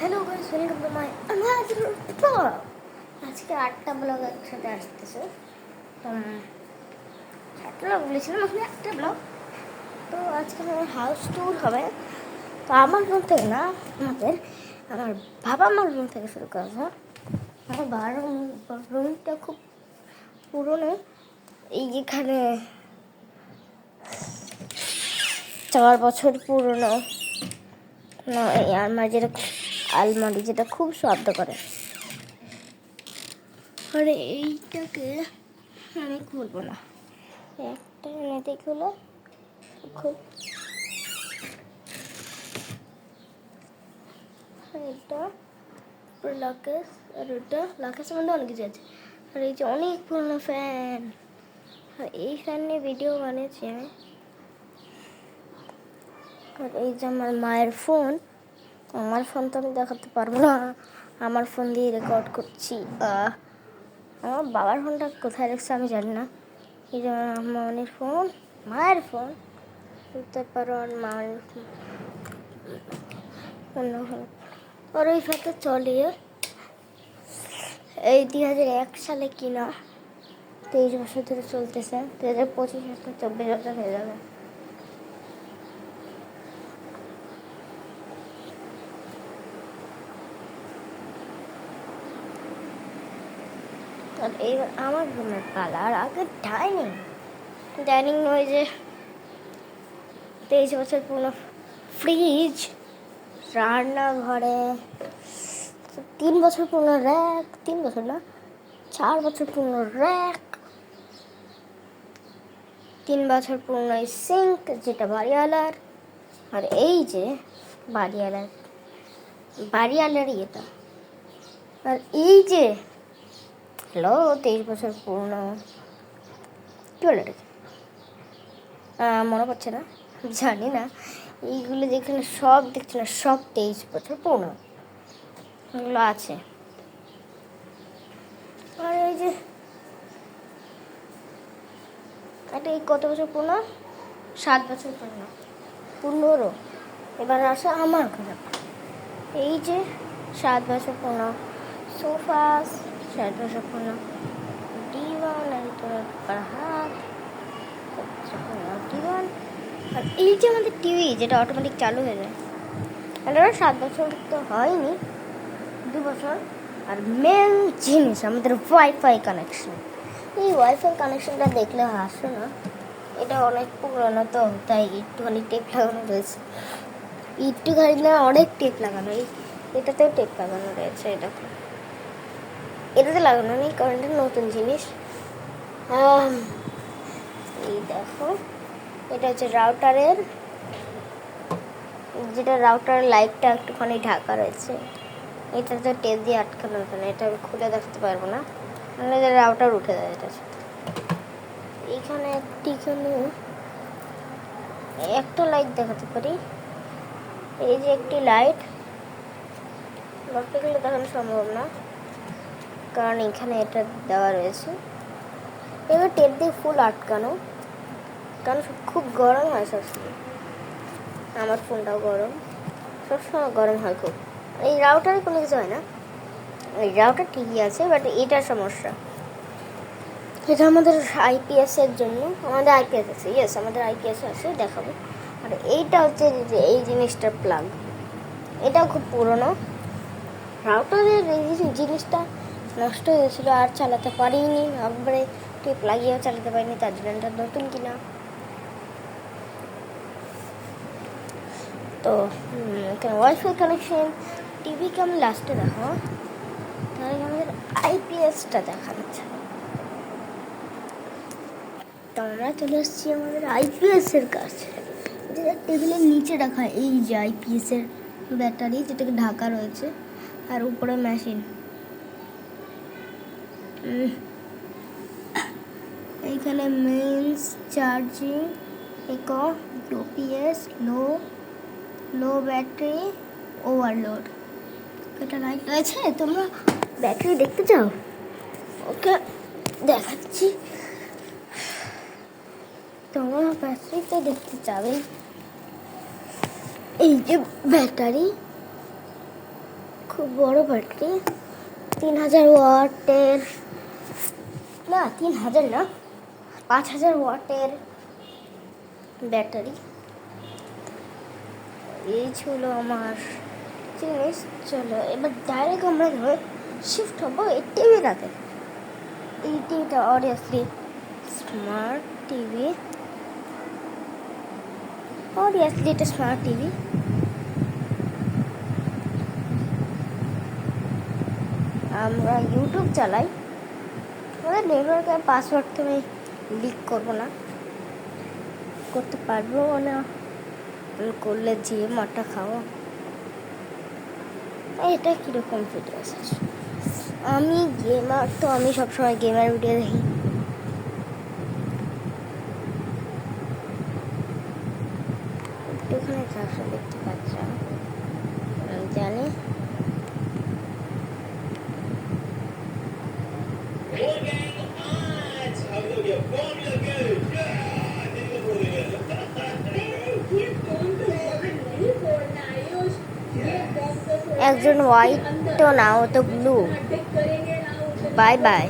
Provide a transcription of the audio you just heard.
Hello guys, welcome to my another blog. আজকে 8টা blog একসাথে আসতেছে। তো 7টা ব্লগ বলেছিলাম, এখন একটা ব্লগ। তো আজকে আমার হাউস ট্যুর হবে। তো আমার রুম থেকে না, আমার বাবা মার রুম থেকে শুরু করবো। আমার বাবার রুমটা খুব পুরনো। এই যেখানে 4 বছর পুরনো না, এই আলমারি যেটা খুব শব্দ করে। আরে এইটাকে আমি খুলবো না, একটা এনেতে খুলো খুব। এটা লাকেশ, আর এটা লাকেশের মধ্যে অনেক কিছু আছে। আর এই যে অনেক পুরনো ফ্যান, আর এই ফ্যান নিয়ে ভিডিও বানিয়েছি আমি। আর এই যে আমার মায়ের ফোন, আমার ফোন তো আমি দেখাতে পারবো না, আমার ফোন দিয়ে রেকর্ড করছি। আমার বাবার ফোনটা কোথায় রেখেছে আমি জানি না। এই যে মামনির ফোন, মায়ের ফোন বুঝতে পারো, আর মায়ের অন্য ফোন। আর ওই ফোনটা চলে এই 2001 সালে কিনা, 23 বছর ধরে চলতেছে। 2025 আসলে 24 বছর হয়ে যাবে। আর এইবার আমার রুমের কালার আগে ডাইনিং নয়, যে 23 বছর পুরনো ফ্রিজ, রান্নাঘরে 3 বছর পুরনো র্যাক, 3 বছর না 4 বছর পুরনো র্যাক, 3 বছর পুরনো সিঙ্ক যেটা বাড়িওয়ালার। আর এই যে বাড়িওয়ালারই এটা। আর এই যে 23 বছর পুরনো কি বলে এটাকে, মনে পড়ছে না, জানি না। এইগুলো যেখানে সব দেখছি না, সব 23 বছর পুরনো এগুলো আছে। আর এই যে এটা এই কত বছর পুরনো, 7 বছর পুরনো, 15। এবার আসে আমার ঘরে। এই যে 7 বছর পুরনো সোফা, 7 বছর পুরনো ডিওয়ান, আর তোমার হাত ডিওয়ান। আর এই যে আমাদের টিভি, যেটা অটোমেটিক চালু হয়ে যায়, এটা 7 বছর তো হয়নি, 2 বছর। আর মেন জিনিস আমাদের ওয়াইফাই কানেকশন। এই ওয়াইফাই কানেকশনটা দেখলে হাসো না, এটা অনেক পুরনো, তো তাই একটুখানি টেপ লাগানো রয়েছে। একটুখানি না, অনেক টেপ লাগানো। এটাতেও টেপ লাগানো রয়েছে। এটাতে লাগানো নেই, কারণ এটা নতুন জিনিস। এই দেখো, এটা হচ্ছে রাউটারের, যেটা রাউটারের লাইটটা একটুখানি ঢাকা রয়েছে। এটা তো টেপ দিয়ে আটকানো না, এটা আমি খুলে দেখাতে পারবো না, মানে রাউটার উঠে যায় এটা। এইখানে একটা লাইট দেখাতে পারি, এই যে একটি লাইট, বাকিগুলো দেখানো সম্ভব না কারণ এখানে এটা দেওয়া রয়েছে। এবার টেপ দিয়ে ফুল আটকানো, কারণ খুব গরম হয় সবসময়। আমার ফোনটাও গরম, সবসময় গরম হয় খুব। এই রাউটারে কোনো কিছু হয় না, এই রাউটার ঠিকই আছে, বাট এটার সমস্যা। এটা আমাদের আইপিএসের জন্য, আমাদের আইপিএস আছে, ইয়েস আমাদের আইপিএস আছে, দেখাবো। আর এইটা হচ্ছে যে এই জিনিসটার প্লাগ, এটাও খুব পুরনো। রাউটারের এই জিনিসটা নষ্ট হয়ে গেছিলো, আর চালাতে পারিনি, একবারে টিপ লাগিয়েও চালাতে পারিনি, তার জন্য এটা নতুন কিনা। তো ওয়াইফাই কানেকশন, টিভিকে আমি লাস্টে দেখাবো, তাহলে আমাদের আইপিএসটা দেখাচ্ছে। তো আমরা চলে এসেছি আমাদের আইপিএসের কাছে, যেটা টেবিলের নিচে রাখা। এই যে আইপিএসের ব্যাটারি, যেটাকে ঢাকা রয়েছে, আর উপরে মেশিন। এইখানে mains, charging, eco, UPS, low battery, overload. এটা লাইট রয়েছে, তোমরা ব্যাটারি দেখতে চাও? ওকে দেখাচ্ছি, তোমরা ব্যাটারি তো দেখতে চাবে। এই যে ব্যাটারি, খুব বড় ব্যাটারি, 3000 ওয়াটের, না 3000 না, 5000 ওয়াটের ব্যাটারি। এই ছিল আমার জিনিস। চলো এবার ডাইরেক্ট আমরা ধরে শিফট হবো এই টিভিটাতে। এই টিভিটা অবভিয়াসলি স্মার্ট টিভি, অবভিয়াসলি এটা স্মার্ট টিভি। আমরা ইউটিউব চালাই, আমাদের নেটওয়ার্কের পাসওয়ার্ড তো আমি লিক করবো না, করতে পারবো না, করলে যে মাটা খাও। এটা কীরকম ভিডিও আছে? আমি গেমার, তো আমি সবসময় গেমার ভিডিও দেখি। একটুখানি চারশো দেখতে পাচ্ছি আমি জানি। একজন হোয়াইট তো না, ও তো ব্লু। Bye bye.